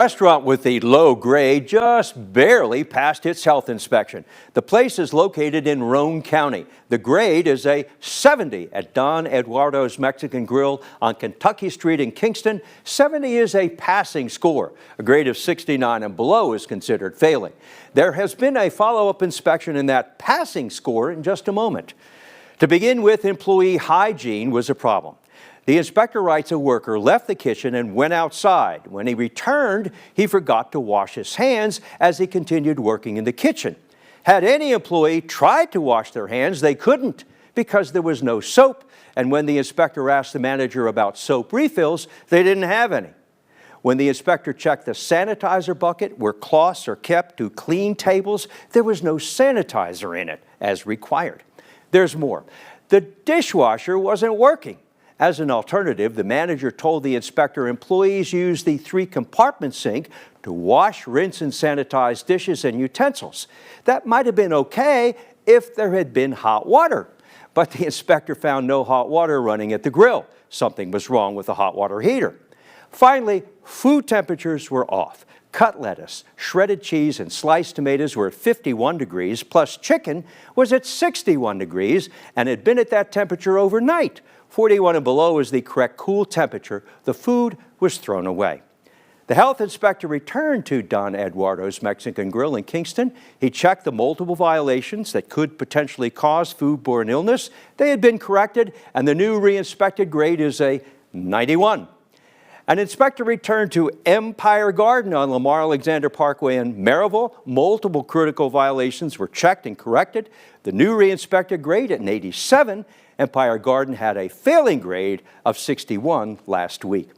Restaurant with the low grade just barely passed its health inspection. The place is located in Blount County. The grade is a 70 at Don Eduardo's Mexican Grill on Kentucky Street in Kingston. 70 is a passing score. A grade of 69 and below is considered failing. There has been a follow-up inspection in that passing score in just a moment. To begin with, employee hygiene was a problem. The inspector writes a worker left the kitchen and went outside. When he returned, he forgot to wash his hands as he continued working in the kitchen. Had any employee tried to wash their hands, they couldn't because there was no soap. And when the inspector asked the manager about soap refills, they didn't have any. When the inspector checked the sanitizer bucket where cloths are kept to clean tables, there was no sanitizer in it as required. There's more. The dishwasher wasn't working. As an alternative, the manager told the inspector employees use the 3-compartment sink to wash, rinse, and sanitize dishes and utensils. That might have been okay if there had been hot water, but the inspector found no hot water running at the grill. Something was wrong with the hot water heater. Finally, food temperatures were off. Cut lettuce, shredded cheese, and sliced tomatoes were at 51 degrees, plus chicken was at 61 degrees and had been at that temperature overnight. 41 and below is the correct cool temperature. The food was thrown away. The health inspector returned to Don Eduardo's Mexican Grill in Kingston. He checked the multiple violations that could potentially cause foodborne illness. They had been corrected, and the new re-inspected grade is a 91. An inspector returned to Empire Garden on Lamar Alexander Parkway in Maryville. Multiple critical violations were checked and corrected. The new re-inspected grade at an 87. Empire Garden had a failing grade of 61 last week.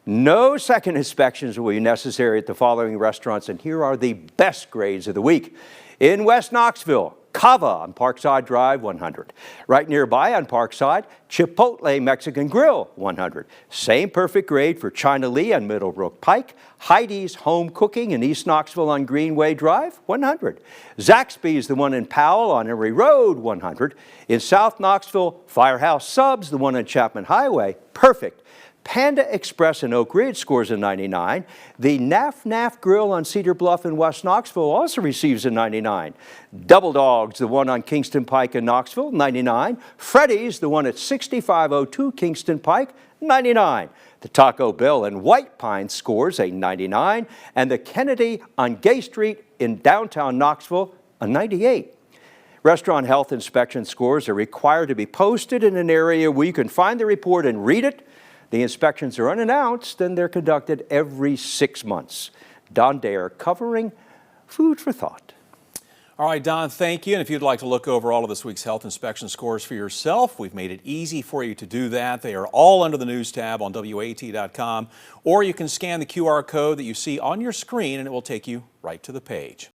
No second inspections will be necessary at the following restaurants, and here are the best grades of the week. In West Knoxville, Cava on Parkside Drive, 100. Right nearby on Parkside, Chipotle Mexican Grill, 100. Same perfect grade for China Lee on Middlebrook Pike. Heidi's Home Cooking in East Knoxville on Greenway Drive, 100. Zaxby's, the one in Powell on Emery Road, 100. In South Knoxville, Firehouse Subs, the one on Chapman Highway, perfect. Panda Express in Oak Ridge scores a 99. The Naf Grill on Cedar Bluff in West Knoxville also receives a 99. Double Dogs, the one on Kingston Pike in Knoxville, 99. Freddy's, the one at 6502 Kingston Pike, 99. The Taco Bell in White Pine scores a 99. And the Kennedy on Gay Street in downtown Knoxville, a 98. Restaurant health inspection scores are required to be posted in an area where you can find the report and read it. The inspections are unannounced and they're conducted every 6 months. Don Dare covering Food for Thought. All right, Don, thank you. And if you'd like to look over all of this week's health inspection scores for yourself, we've made it easy for you to do that. They are all under the news tab on WAT.com, or you can scan the QR code that you see on your screen and it will take you right to the page.